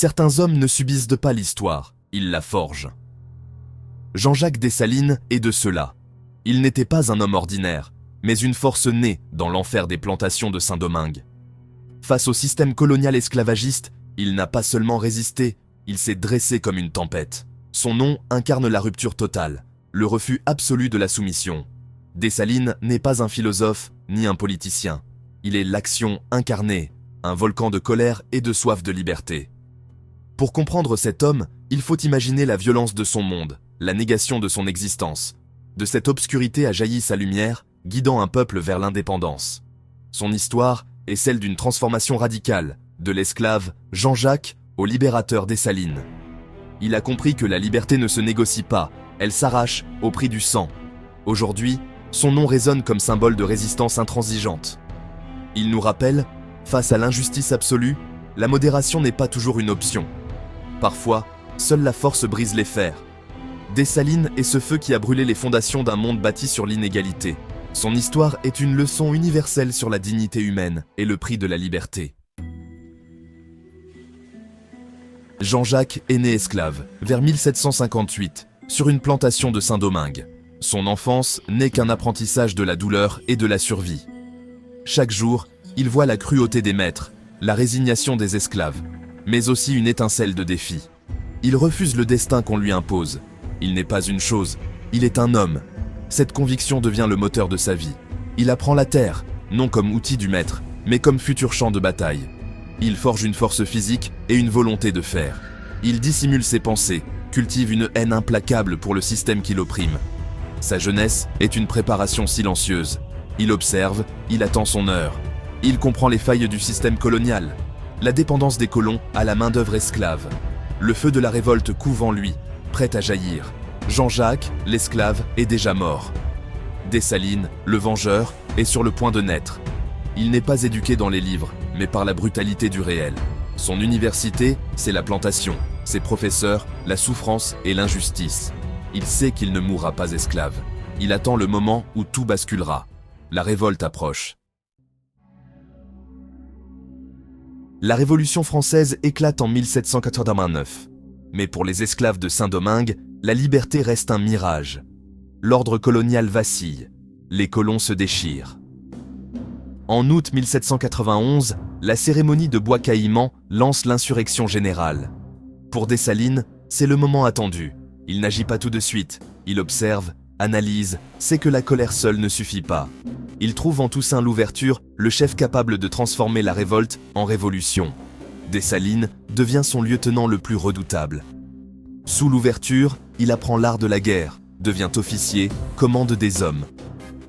Certains hommes ne subissent pas l'histoire, ils la forgent. Jean-Jacques Dessalines est de ceux-là. Il n'était pas un homme ordinaire, mais une force née dans l'enfer des plantations de Saint-Domingue. Face au système colonial esclavagiste, il n'a pas seulement résisté, il s'est dressé comme une tempête. Son nom incarne la rupture totale, le refus absolu de la soumission. Dessalines n'est pas un philosophe ni un politicien. Il est l'action incarnée, un volcan de colère et de soif de liberté. Pour comprendre cet homme, il faut imaginer la violence de son monde, la négation de son existence. De cette obscurité a jailli sa lumière, guidant un peuple vers l'indépendance. Son histoire est celle d'une transformation radicale, de l'esclave Jean-Jacques au libérateur Dessalines. Il a compris que la liberté ne se négocie pas, elle s'arrache au prix du sang. Aujourd'hui, son nom résonne comme symbole de résistance intransigeante. Il nous rappelle, face à l'injustice absolue, la modération n'est pas toujours une option. Parfois, seule la force brise les fers. Dessalines est ce feu qui a brûlé les fondations d'un monde bâti sur l'inégalité. Son histoire est une leçon universelle sur la dignité humaine et le prix de la liberté. Jean-Jacques est né esclave, vers 1758, sur une plantation de Saint-Domingue. Son enfance n'est qu'un apprentissage de la douleur et de la survie. Chaque jour, il voit la cruauté des maîtres, la résignation des esclaves, mais aussi une étincelle de défi. Il refuse le destin qu'on lui impose. Il n'est pas une chose, il est un homme. Cette conviction devient le moteur de sa vie. Il apprend la terre, non comme outil du maître, mais comme futur champ de bataille. Il forge une force physique et une volonté de fer. Il dissimule ses pensées, cultive une haine implacable pour le système qui l'opprime. Sa jeunesse est une préparation silencieuse. Il observe, il attend son heure. Il comprend les failles du système colonial, la dépendance des colons à la main-d'œuvre esclave. Le feu de la révolte couve en lui, prêt à jaillir. Jean-Jacques, l'esclave, est déjà mort. Dessalines, le vengeur, est sur le point de naître. Il n'est pas éduqué dans les livres, mais par la brutalité du réel. Son université, c'est la plantation. Ses professeurs, la souffrance et l'injustice. Il sait qu'il ne mourra pas esclave. Il attend le moment où tout basculera. La révolte approche. La Révolution française éclate en 1789. Mais pour les esclaves de Saint-Domingue, la liberté reste un mirage. L'ordre colonial vacille. Les colons se déchirent. En août 1791, la cérémonie de Bois-Caïman lance l'insurrection générale. Pour Dessalines, c'est le moment attendu. Il n'agit pas tout de suite. Il observe, analyse, sait que la colère seule ne suffit pas. Il trouve en Toussaint Louverture le chef capable de transformer la révolte en révolution. Dessalines devient son lieutenant le plus redoutable. Sous Louverture, il apprend l'art de la guerre, devient officier, commande des hommes.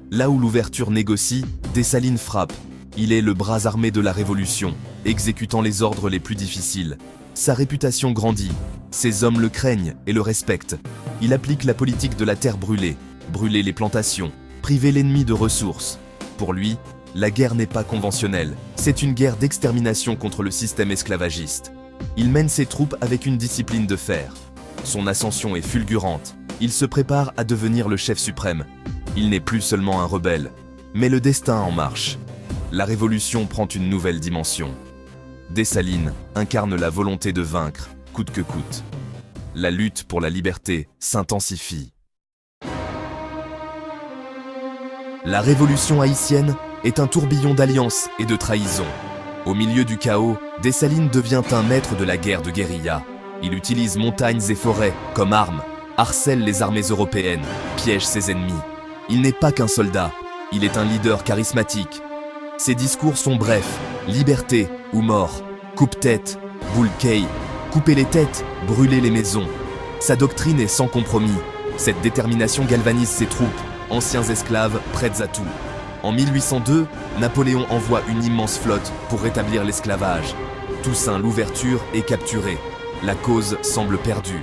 Là où Louverture négocie, Dessalines frappe. Il est le bras armé de la Révolution, exécutant les ordres les plus difficiles. Sa réputation grandit, ses hommes le craignent et le respectent. Il applique la politique de la terre brûlée, brûler les plantations, priver l'ennemi de ressources. Pour lui, la guerre n'est pas conventionnelle, c'est une guerre d'extermination contre le système esclavagiste. Il mène ses troupes avec une discipline de fer. Son ascension est fulgurante, il se prépare à devenir le chef suprême. Il n'est plus seulement un rebelle, mais le destin en marche. La révolution prend une nouvelle dimension. Dessalines incarne la volonté de vaincre, coûte que coûte. La lutte pour la liberté s'intensifie. La révolution haïtienne est un tourbillon d'alliances et de trahisons. Au milieu du chaos, Dessalines devient un maître de la guerre de guérilla. Il utilise montagnes et forêts comme armes, harcèle les armées européennes, piège ses ennemis. Il n'est pas qu'un soldat, il est un leader charismatique. Ses discours sont brefs, liberté ou mort, coupe-tête, boule-key, couper les têtes, brûler les maisons. Sa doctrine est sans compromis. Cette détermination galvanise ses troupes, anciens esclaves prêtes à tout. En 1802, Napoléon envoie une immense flotte pour rétablir l'esclavage. Toussaint Louverture est capturé. La cause semble perdue.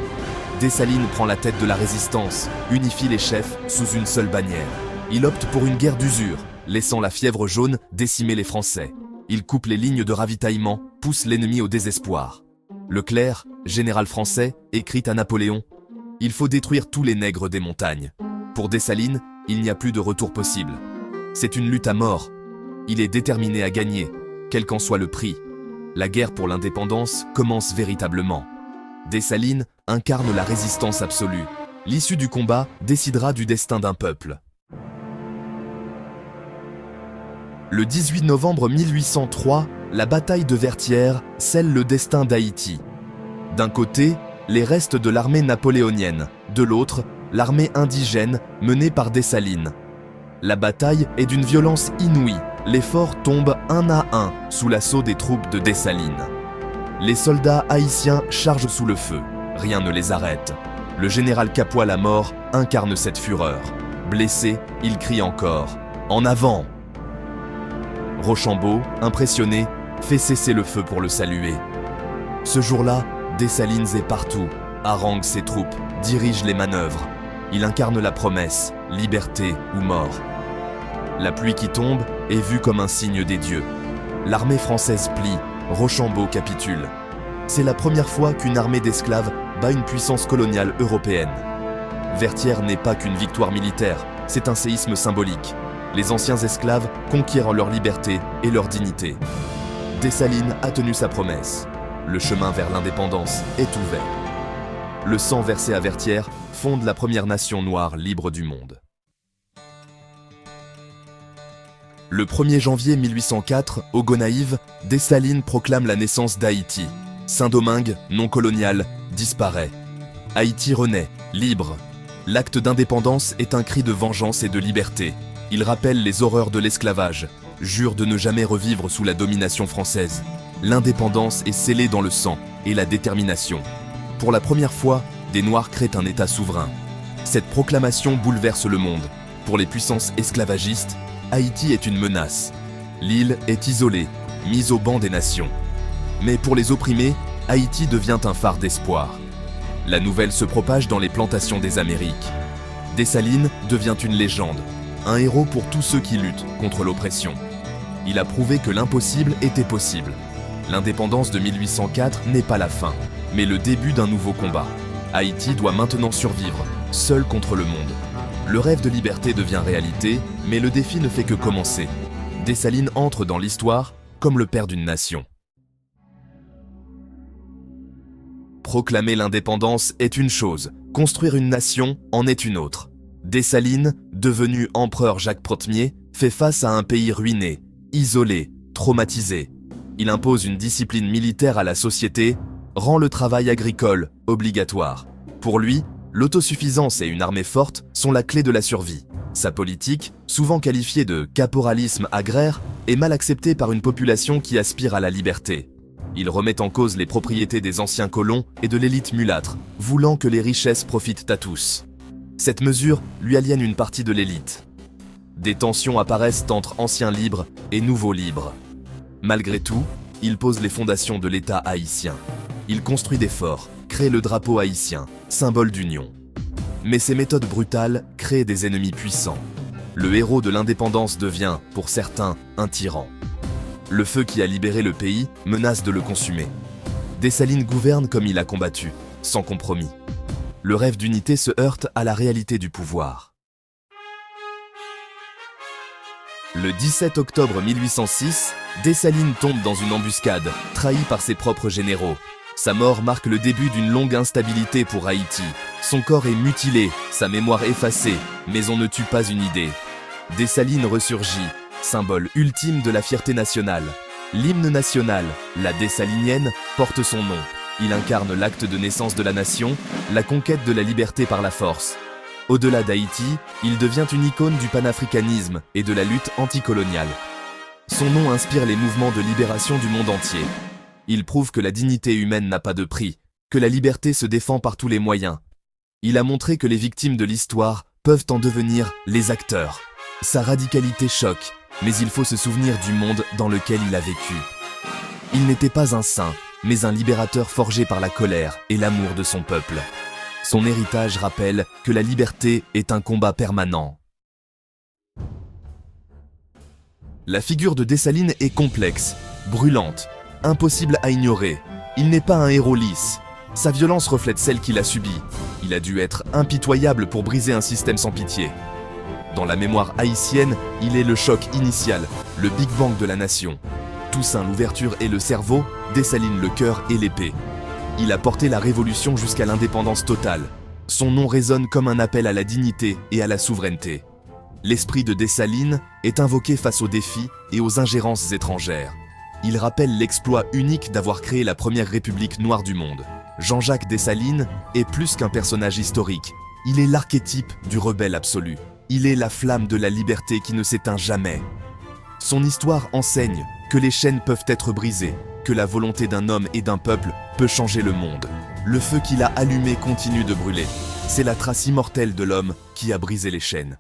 Dessalines prend la tête de la résistance, unifie les chefs sous une seule bannière. Il opte pour une guerre d'usure, laissant la fièvre jaune décimer les Français. Il coupe les lignes de ravitaillement, pousse l'ennemi au désespoir. Leclerc, général français, écrit à Napoléon « Il faut détruire tous les nègres des montagnes ». Pour Dessalines, il n'y a plus de retour possible. C'est une lutte à mort. Il est déterminé à gagner, quel qu'en soit le prix. La guerre pour l'indépendance commence véritablement. Dessalines incarne la résistance absolue. L'issue du combat décidera du destin d'un peuple. Le 18 novembre 1803, la bataille de Vertières scelle le destin d'Haïti. D'un côté, les restes de l'armée napoléonienne, de l'autre, l'armée indigène menée par Dessalines. La bataille est d'une violence inouïe, les forts tombent un à un sous l'assaut des troupes de Dessalines. Les soldats haïtiens chargent sous le feu, rien ne les arrête. Le général Capois-Lamort incarne cette fureur. Blessé, il crie encore « En avant !» Rochambeau, impressionné, fait cesser le feu pour le saluer. Ce jour-là, Dessalines est partout, harangue ses troupes, dirige les manœuvres. Il incarne la promesse, liberté ou mort. La pluie qui tombe est vue comme un signe des dieux. L'armée française plie, Rochambeau capitule. C'est la première fois qu'une armée d'esclaves bat une puissance coloniale européenne. Vertières n'est pas qu'une victoire militaire, c'est un séisme symbolique. Les anciens esclaves conquièrent leur liberté et leur dignité. Dessalines a tenu sa promesse. Le chemin vers l'indépendance est ouvert. Le sang versé à Vertières fonde la première nation noire libre du monde. Le 1er janvier 1804, au Gonaïves, Dessalines proclame la naissance d'Haïti. Saint-Domingue, non colonial, disparaît. Haïti renaît, libre. L'acte d'indépendance est un cri de vengeance et de liberté. Il rappelle les horreurs de l'esclavage, jure de ne jamais revivre sous la domination française. L'indépendance est scellée dans le sang et la détermination. Pour la première fois, des Noirs créent un État souverain. Cette proclamation bouleverse le monde. Pour les puissances esclavagistes, Haïti est une menace. L'île est isolée, mise au banc des nations. Mais pour les opprimés, Haïti devient un phare d'espoir. La nouvelle se propage dans les plantations des Amériques. Dessalines devient une légende, un héros pour tous ceux qui luttent contre l'oppression. Il a prouvé que l'impossible était possible. L'indépendance de 1804 n'est pas la fin, mais le début d'un nouveau combat. Haïti doit maintenant survivre, seul contre le monde. Le rêve de liberté devient réalité, mais le défi ne fait que commencer. Dessalines entre dans l'histoire comme le père d'une nation. Proclamer l'indépendance est une chose, construire une nation en est une autre. Dessalines, devenu empereur Jacques Ier, fait face à un pays ruiné, isolé, traumatisé. Il impose une discipline militaire à la société, rend le travail agricole obligatoire. Pour lui, l'autosuffisance et une armée forte sont la clé de la survie. Sa politique, souvent qualifiée de caporalisme agraire, est mal acceptée par une population qui aspire à la liberté. Il remet en cause les propriétés des anciens colons et de l'élite mulâtre, voulant que les richesses profitent à tous. Cette mesure lui aliène une partie de l'élite. Des tensions apparaissent entre anciens libres et nouveaux libres. Malgré tout, il pose les fondations de l'État haïtien. Il construit des forts, crée le drapeau haïtien, symbole d'union. Mais ces méthodes brutales créent des ennemis puissants. Le héros de l'indépendance devient, pour certains, un tyran. Le feu qui a libéré le pays menace de le consumer. Dessalines gouverne comme il a combattu, sans compromis. Le rêve d'unité se heurte à la réalité du pouvoir. Le 17 octobre 1806, Dessalines tombe dans une embuscade, trahi par ses propres généraux. Sa mort marque le début d'une longue instabilité pour Haïti. Son corps est mutilé, sa mémoire effacée, mais on ne tue pas une idée. Dessalines ressurgit, symbole ultime de la fierté nationale. L'hymne national, la dessalinienne, porte son nom. Il incarne l'acte de naissance de la nation, la conquête de la liberté par la force. Au-delà d'Haïti, il devient une icône du panafricanisme et de la lutte anticoloniale. Son nom inspire les mouvements de libération du monde entier. Il prouve que la dignité humaine n'a pas de prix, que la liberté se défend par tous les moyens. Il a montré que les victimes de l'histoire peuvent en devenir les acteurs. Sa radicalité choque, mais il faut se souvenir du monde dans lequel il a vécu. Il n'était pas un saint, mais un libérateur forgé par la colère et l'amour de son peuple. Son héritage rappelle que la liberté est un combat permanent. La figure de Dessalines est complexe, brûlante, impossible à ignorer. Il n'est pas un héros lisse. Sa violence reflète celle qu'il a subie. Il a dû être impitoyable pour briser un système sans pitié. Dans la mémoire haïtienne, il est le choc initial, le Big Bang de la nation. Toussaint l'ouverture et le cerveau, Dessalines le cœur et l'épée. Il a porté la révolution jusqu'à l'indépendance totale. Son nom résonne comme un appel à la dignité et à la souveraineté. L'esprit de Dessalines est invoqué face aux défis et aux ingérences étrangères. Il rappelle l'exploit unique d'avoir créé la première république noire du monde. Jean-Jacques Dessalines est plus qu'un personnage historique. Il est l'archétype du rebelle absolu. Il est la flamme de la liberté qui ne s'éteint jamais. Son histoire enseigne que les chaînes peuvent être brisées, que la volonté d'un homme et d'un peuple peut changer le monde. Le feu qu'il a allumé continue de brûler. C'est la trace immortelle de l'homme qui a brisé les chaînes.